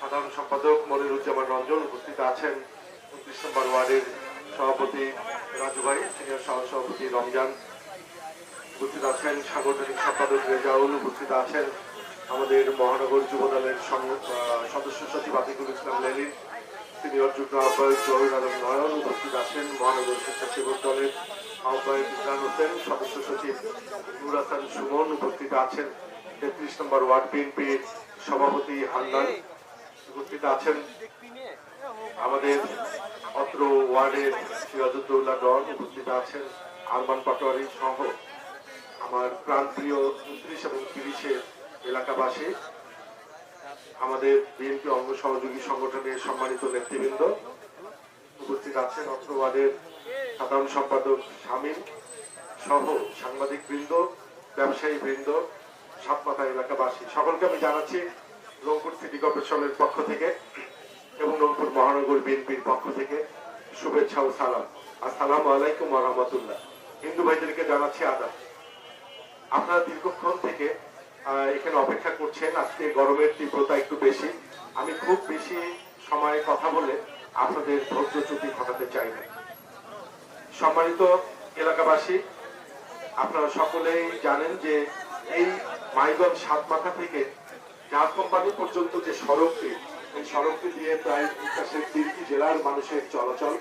সাধারণ সম্পাদক মনিরুজ্জামান রঞ্জন উপস্থিত আছেন, 29 নম্বর ওয়ার্ডের সভাপতি রাজু ভাই, সিনিয়র সহ সভাপতি রমজান উপস্থিত আছেন, সাংগঠনিক সম্পাদক রেজাউল উপস্থিত আছেন, আমাদের মহানগর যুব দলের সদস্য সচিব আতিকুল ইসলাম লেলিন, সিনিয়র যুগ্ম আহ্বায়ক জহির আলম নয়ন উপস্থিত আছেন, মহানগর স্বেচ্ছাসেবক দলের আহ্বায়ক ইমরান হোসেন, সদস্য সচিব নুর হাসান সুমন উপস্থিত আছেন, 33 নম্বর ওয়ার্ড বিএনপির সভাপতি হান্নান উপস্থিত আছেন, আমাদের অত্র ওয়ার্ডের সিরাজউদ্দৌলা ডন উপস্থিত আছেন, আরমান পাটোয়ারি সহ আমার প্রাণপ্রিয় 29 এবং 30 এলাকাবাসী, আমাদের বিএনপি অঙ্গ সহযোগী সংগঠনের সম্মানিত নেতৃবৃন্দ উপস্থিত আছেন, অত্র ওয়ার্ডের সাধারণ সম্পাদক শামীম সহ সাংবাদিক বৃন্দ, ব্যবসায়ী বৃন্দ, সাতমাথা এলাকাবাসী সকলকে আমি জানাচ্ছি রংপুর সিটি কর্পোরেশনের পক্ষ থেকে এবং রংপুর মহানগর বিএনপির পক্ষ থেকে শুভেচ্ছা ও সালাম। আসসালামু আলাইকুম ওয়া রাহমাতুল্লাহ। হিন্দু ভাইদেরকে জানাচ্ছি আদাব। আপনারা দীর্ঘক্ষণ থেকে এখানে অপেক্ষা করছেন। আজকে গরমের তীব্রতা একটু বেশি, আমি খুব বেশি সময় কথা বলে আপনাদের ধৈর্যচ্যুতি ঘটাতে চাই না। সম্মানিত এলাকাবাসী, আপনারা সকলেই জানেন যে এই মাইগঞ্জ সাতমাথা থেকে জাহাজ কোম্পানি পর্যন্ত যে সড়কটি, এই সড়কটি দিয়ে প্রায় 30 জেলার মানুষের চলাচল।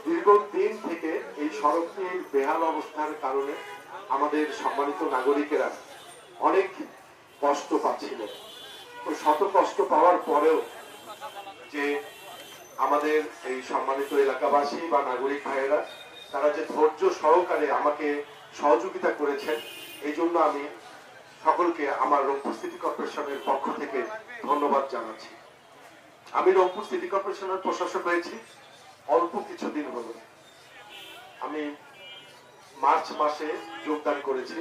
দীর্ঘদিন থেকে এই সড়কটির বেহাল অবস্থার কারণে আমাদের সম্মানিত নাগরিকেরা অনেক কষ্ট পাচ্ছিল। তো শত কষ্ট পাওয়ার পরেও যে আমাদের এই সম্মানিত এলাকাবাসী বা নাগরিক ভাইয়েরা তারা যে ধৈর্য সহকারে আমাকে সহযোগিতা করেছেন, এই জন্য আমি সকলকে আমার রংপুর সিটি কর্পোরেশনের পক্ষ থেকে ধন্যবাদ জানাচ্ছি। আমি রংপুর সিটি কর্পোরেশনের প্রশাসক হয়েছি অল্প কিছুদিন হল। আমি মার্চ মাসে যোগদান করেছি,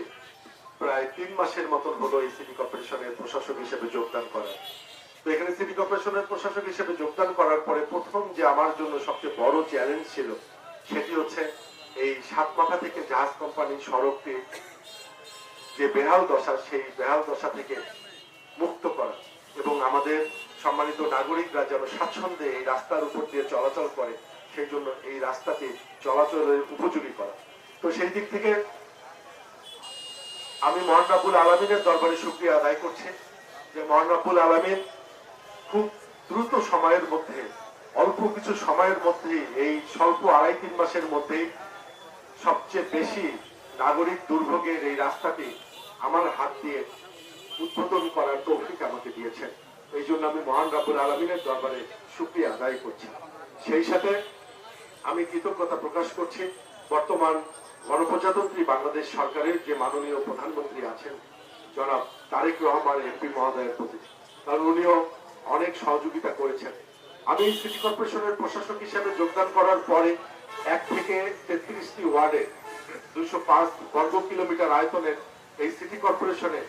প্রায় 3 মাসের মতন হলো এই সিটি কর্পোরেশনের প্রশাসক হিসেবে যোগদান করা। তো এখানে সিটি কর্পোরেশনের প্রশাসক হিসেবে যোগদান করার পরে প্রথম যে আমার জন্য সবচেয়ে বড় চ্যালেঞ্জ ছিল সেটি হচ্ছে এই সাতমাথা থেকে জাহাজ কোম্পানি সড়কটি যে বেহাল দশা, সেই বেহাল দশা থেকে মুক্ত করা এবং আমাদের সম্মানিত নাগরিকরা যেন স্বাচ্ছন্দ্যে এই রাস্তার উপর দিয়ে চলাচল করে, সেই জন্য এই রাস্তাটি চলাচলের উপযোগী করা। তো সেই দিক থেকে আমি মহান রাব্বুল আলামিনের দরবারে শুকরিয়া আদায় করছি যে মহান রাব্বুল আলামিন খুব দ্রুত সময়ের মধ্যে, অল্প কিছু সময়ের মধ্যে, এই স্বল্প 2.5-3 মাসের মধ্যে সবচেয়ে বেশি নাগরিক দুর্ভোগের এই রাস্তাটি আমার হাত দিয়ে উদ্বোধন করার তৌফিক আমাকে দিয়েছেন। এই জন্য আমি মহান রাব্বুল আলামিনের দরবারে শুকরিয়া আদায় করছি। সেই সাথে আমি কৃতজ্ঞতা প্রকাশ করছি বর্তমান গণপ্রজাতন্ত্রী বাংলাদেশ সরকারের যে মাননীয় প্রধানমন্ত্রী আছেন জনাব তারেক রহমান এমপি মহোদয়ের প্রতি, কারণ উনিও অনেক সহযোগিতা করেছেন। আমি সিটি কর্পোরেশনের প্রশাসক হিসেবে যোগদান করার পরে 1 থেকে 33টি ওয়ার্ডে 205 বর্গ কিলোমিটার আয়তনের এই সিটি কর্পোরেশনে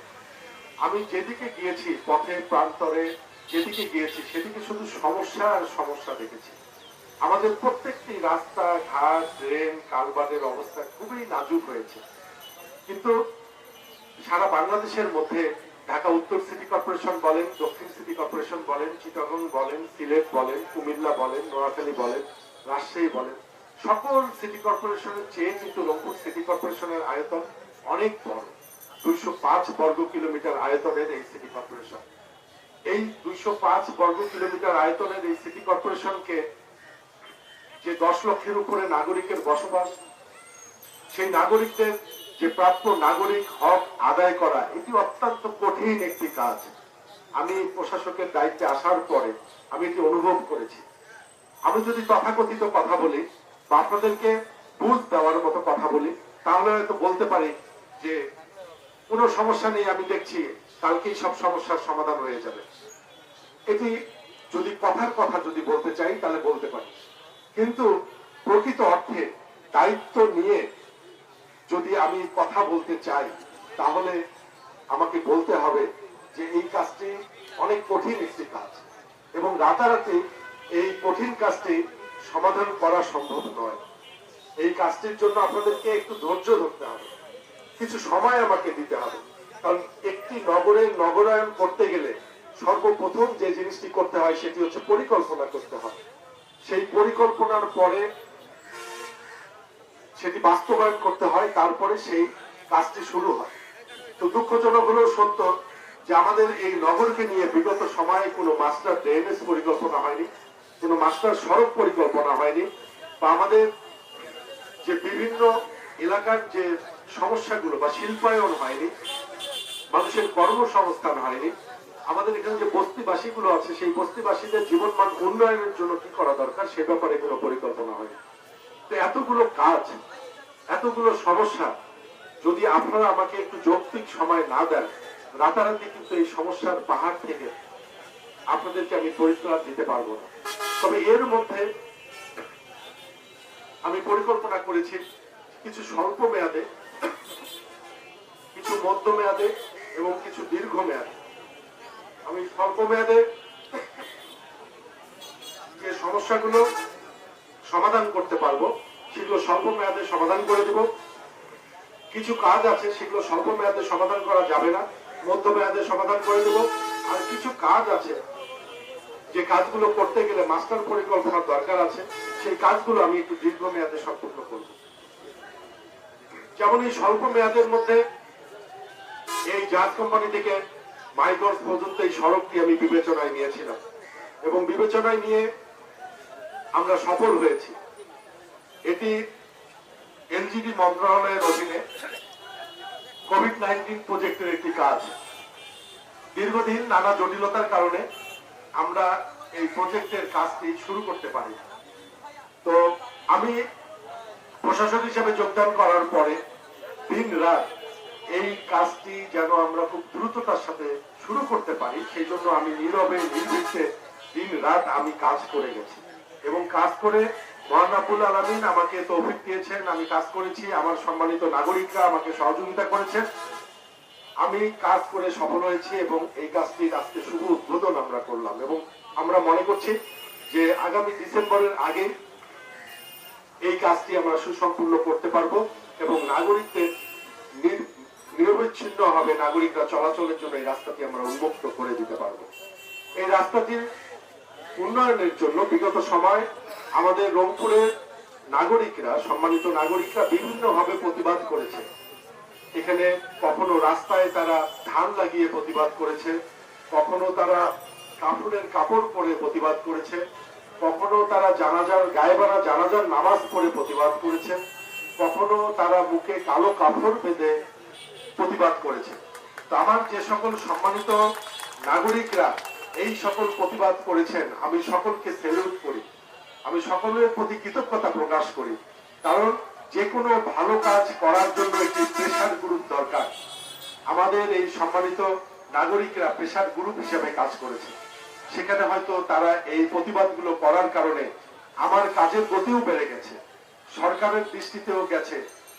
আমি যেদিকে গিয়েছি, পথে প্রান্তরে যেদিকে গিয়েছি, সেদিকে শুধু সমস্যা আর সমস্যা দেখেছি। আমাদের প্রত্যেকটি রাস্তা ঘাট, ড্রেন, কালভার্টের অবস্থা খুবই নাজুক হয়েছে। কিন্তু সারা বাংলাদেশের মধ্যে ঢাকা উত্তর সিটি কর্পোরেশন বলেন, দক্ষিণ সিটি কর্পোরেশন বলেন, চিটাগং বলেন, সিলেট বলেন, কুমিল্লা বলেন, নোয়াখালী বলেন, রাজশাহী বলেন, সকল সিটি কর্পোরেশনের চেয়ে কিন্তু রংপুর সিটি কর্পোরেশনের আয়তন অনেক বড়। 205 বর্গ কিলোমিটার আয়তনের এই সিটি কর্পোরেশন, এই 205 বর্গ কিলোমিটার আয়তনের এই সিটি কর্পোরেশনকে যে 10 লক্ষের উপরে নাগরিকের বসবাস, সেই নাগরিকদের যে প্রাপ্য নাগরিক হক আদায় করা, এটি অত্যন্ত কঠিন একটি কাজ। আমি প্রশাসকের দায়িত্বে আসার পরে আমি এটি অনুভব করেছি। আমি যদি তথাকথিত কথা বলি বা আপনাদেরকে বুঝ দেওয়ার মতো কথা বলি, তাহলে হয়তো বলতে পারি যে কোনো সমস্যা নেই, আমি দেখছি কালকেই সব সমস্যার সমাধান হয়ে যাবে। এটি যদি কথার কথা যদি বলতে চাই তাহলে বলতে পারি, কিন্তু প্রকৃত অর্থে দায়িত্ব নিয়ে যদি আমি কথা বলতে চাই তাহলে আমাকে বলতে হবে যে এই কাজটি অনেক কঠিন একটি কাজ এবং রাতারাতি এই কঠিন কাজটি সমাধান করা সম্ভব নয়। এই কাজটির জন্য আপনাদেরকে একটু ধৈর্য ধরতে হবে, কিছু সময় আমাকে দিতে হবে। কারণ একটি নগরের নগরায়ন করতে গেলে সর্বপ্রথম যে জিনিসটি করতে হয় সেটি হচ্ছে পরিকল্পনা করতে হয়। সেই পরিকল্পনার পরে সেটি বাস্তবায়ন করতে হয়, তারপরে সেই কাজটি শুরু হয়। তো দুঃখজনক হলেও সত্য যে আমাদের এই নগরকে নিয়ে বিগত সময়ে কোনো মাস্টার ড্রেনেজ পরিকল্পনা হয়নি, কোনো মাস্টার সড়ক পরিকল্পনা হয়নি, বা আমাদের যে বিভিন্ন এলাকার যে সমস্যাগুলো বা শিল্পায়ন হয়নি, মানুষের কর্মসংস্থান হয়নি, আমাদের এখানে যে বস্তিবাসীগুলো আছে সেই বস্তিবাসীদের জীবনমান উন্নয়নের জন্য কি করা দরকার সে ব্যাপারে কোনো পরিকল্পনা হয়নি। তো এতগুলো কাজ, এতগুলো সমস্যা যদি আপনারা আমাকে একটু যৌক্তিক সময় না দেন, রাতারাতি কিন্তু এই সমস্যার পাহাড় থেকে আপনাদেরকে আমি পরিত্রাণ দিতে পারবো না। তবে এর মধ্যে আমি পরিকল্পনা করেছি কিছু স্বল্প মেয়াদে, কিছু মধ্য মেয়াদে এবং কিছু দীর্ঘ মেয়াদে। আমি স্বল্প মেয়াদে যে সমস্যাগুলো সমাধান করতে পারবো সেগুলো স্বল্প মেয়াদে সমাধান করে দেব। কিছু কাজ আছে সেগুলো স্বল্প মেয়াদে সমাধান করা যাবে না, মধ্য মেয়াদে সমাধান করে দেব। আর কিছু কাজ আছে যে কাজগুলো করতে গেলে মাস্টার পরিকল্পনার দরকার আছে, সেই কাজগুলো আমি একটু দীর্ঘ মেয়াদে সম্পূর্ণ করব। যেমন এই স্বল্প মেয়াদের মধ্যে এই জাহাজ কোম্পানি থেকে মাইগঞ্জ পর্যন্ত এই সড়কটি আমি বিবেচনায় নিয়েছিলাম এবং বিবেচনায় নিয়ে আমরা সফল হয়েছি। এটি এলজিডি মন্ত্রণালয়ের অধীনে কোভিড-19 প্রজেক্টের একটি কাজ। দীর্ঘদিন নানা জটিলতার কারণে আমরা এই প্রজেক্টের কাজটি শুরু করতে পারি। তো আমি প্রশাসক হিসেবে যোগদান করার পরে দিন রাত এই কাজটি যেন আমরা খুব দ্রুততার সাথে শুরু করতে পারি সেই জন্য আমি নীরবে নির্বিঘ্নে দিন রাত আমি কাজ করে গেছি এবং কাজ করে মহান রব্বুল আলামিন আমাকে তৌফিক দিয়েছেন, আমি কাজ করেছি, আমার সম্মানিত নাগরিকরা আমাকে সহযোগিতা করেছেন, আমি কাজ করে সফল হয়েছি এবং এই কাজটির আজকে শুভ উদ্বোধন আমরা করলাম এবং আমরা মনে করছি যে আগামী ডিসেম্বরের আগে এই কাজটি আমরা সুসম্পূর্ণ করতে পারবো এবং নাগরিকদের নিরবিচ্ছিন্ন হবে নাগরিকরা চলাচলের জন্য এই রাস্তাটি আমরা উন্মুক্ত করে দিতে পারবো। এই রাস্তাটির উন্নয়নের জন্য বিগত সময় আমাদের রংপুরের নাগরিকরা, সম্মানিত নাগরিকরা বিভিন্নভাবে প্রতিবাদ করেছে। এখানে কখনো রাস্তায় তারা ধান লাগিয়ে প্রতিবাদ করেছে, কখনো তারা কাপড়ের কাপড় পরে প্রতিবাদ করেছে, কখনো তারা জানাজার গায়েবানা জানাজার নামাজ পড়ে প্রতিবাদ করেছে, কখনো তারা মুখে কালো কাপড় বেঁধে প্রতিবাদ করেছে। তো আমার যে সকল সম্মানিত নাগরিকরা এই সকল প্রতিবাদ করেছেন আমি সকলকে স্যালুট করি, আমি সকলের প্রতি কৃতজ্ঞতা প্রকাশ করি। কারণ যে কোনো ভালো কাজ করার জন্য একটি প্রেসার গ্রুপ দরকার। আমাদের এই সম্মানিত নাগরিকরা প্রেসার গ্রুপ হিসেবে কাজ করেছে, সেখানে হয়তো তারা এই প্রতিবাদগুলো করার কারণে আমার কাজের গতিও বেড়ে গেছে, সরকারের দৃষ্টিতেও গেছে।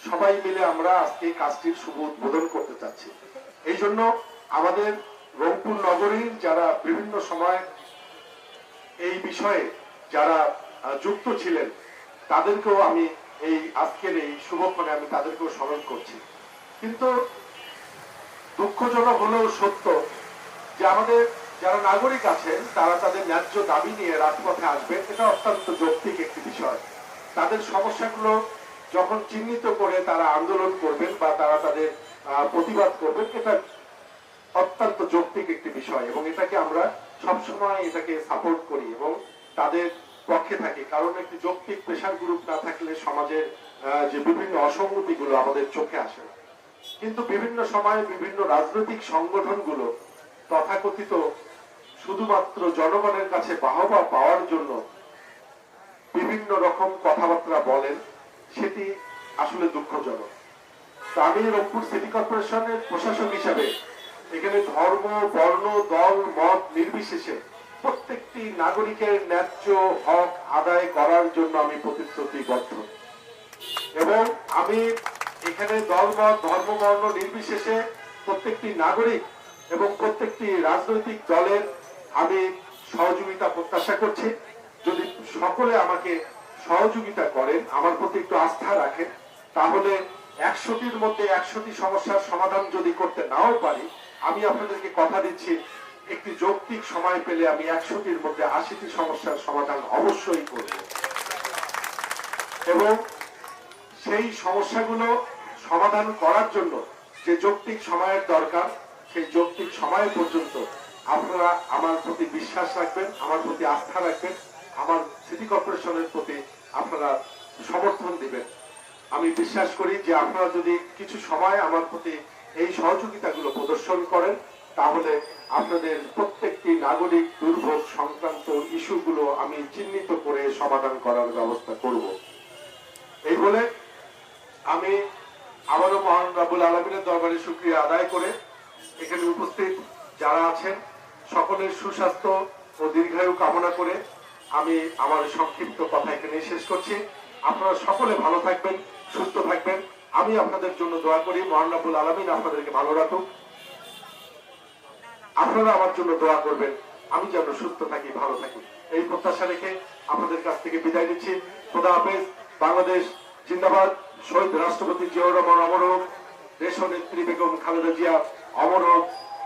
সবাই মিলে আমরা আজকে কাজটির শুভ উদ্বোধন করতে চাচ্ছি। এই জন্য আমাদের রংপুর নগরীর যারা বিভিন্ন সময় এই বিষয়ে যারা যুক্ত ছিলেন তাদেরকেও আমি এই আজকের এই শুভক্ষণে আমি তাদেরকেও স্মরণ করছি। কিন্তু দুঃখজনক হলেও সত্য যে আমাদের যারা নাগরিক আছেন তারা তাদের ন্যায্য দাবি নিয়ে রাজপথে আসবেন, এটা অত্যন্ত যৌক্তিক একটি বিষয়। তাদের সমস্যাগুলো যখন চিহ্নিত করে তারা আন্দোলন করবেন বা তারা তাদের প্রতিবাদ করবেন, এটা অত্যন্ত যৌক্তিক একটি বিষয় এবং এটাকে আমরা সবসময় এটাকে সাপোর্ট করি এবং তাদের পক্ষে থাকি। কারণ একটি যৌক্তিক প্রেসার গ্রুপ না থাকলে সমাজের যে বিভিন্ন অসঙ্গতিগুলো আমাদের চোখে আসে না। কিন্তু বিভিন্ন সময়ে বিভিন্ন রাজনৈতিক সংগঠনগুলো তথাকথিত শুধুমাত্র জনগণের কাছে বাহবা পাওয়ার জন্য বিভিন্ন রকম কথাবার্তা বলেন, সেটি আসলে দুঃখজনক। তো আমি রংপুর সিটি কর্পোরেশনের প্রশাসক হিসাবে এখানে ধর্ম, বর্ণ, দল, মত নির্বিশেষে প্রত্যেকটি নাগরিকের ন্যায্য হক আদায় করার জন্য আমি প্রতিশ্রুতিবদ্ধ এবং আমি এখানে দল, মত, ধর্ম, বর্ণ নির্বিশেষে প্রত্যেকটি নাগরিক এবং প্রত্যেকটি রাজনৈতিক দলের আমি সহযোগিতা প্রত্যাশা করছি। যদি সকলে আমাকে সহযোগিতা করেন, আমার প্রতি একটু আস্থা রাখেন, তাহলে 100টির মধ্যে 100টি সমস্যার সমাধান যদি করতে নাও পারি, আমি আপনাদেরকে কথা দিচ্ছি একটি যৌক্তিক সময় পেলে আমি 100টির মধ্যে 80টি সমস্যার সমাধান অবশ্যই করব এবং সেই সমস্যাগুলো সমাধান করার জন্য যে যৌক্তিক সময়ের দরকার সেই যৌক্তিক সময় পর্যন্ত আপনারা আমার প্রতি বিশ্বাস রাখবেন, আমার প্রতি আস্থা রাখবেন, আমার সিটি কর্পোরেশনের প্রতি আপনারা সমর্থন দিবেন। আমি বিশ্বাস করি যে আপনারা যদি কিছু সময় আমার প্রতি এই সহযোগিতাগুলো প্রদর্শন করেন তাহলে আপনাদের প্রত্যেকটি নাগরিক দুর্ভোগ সংক্রান্ত ইস্যুগুলো আমি চিহ্নিত করে সমাধান করার ব্যবস্থা করব। এই বলে আমি আবারও মহান রব্বুল আলামিনের দরবারে শুকরিয়া আদায় করে এখানে উপস্থিত যারা আছেন সকলের সুস্বাস্থ্য ও দীর্ঘায়ু কামনা করে আমি আমার সংক্ষিপ্ত কথা এখানে শেষ করছি। আপনারা সকলে ভালো থাকবেন, সুস্থ থাকবেন। আমি আপনাদের জন্য দোয়া করি মহান রব্বুল আলামিন আপনাদেরকে ভালো রাখুক। আপনারা আমার জন্য দোয়া করবেন আমি যেন সুস্থ থাকি, ভালো থাকি। এই প্রত্যাশা রেখে আপনাদের কাছ থেকে বিদায় নিচ্ছি। খোদা হাফেজ। বাংলাদেশ জিন্দাবাদ। শহীদ রাষ্ট্রপতি জিয়াউর রহমান অমর হোক। দেশনেত্রী বেগম খালেদা জিয়া অমর হোক।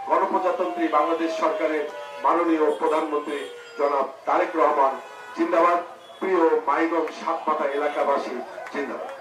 গণপ্রজাতন্ত্রী বাংলাদেশ সরকারের মাননীয় প্রধানমন্ত্রী জনাব তারেক রহমান জিন্দাবাদ। প্রিয় মাইগম সাতপাতা এলাকাবাসী জিন্দাবাদ।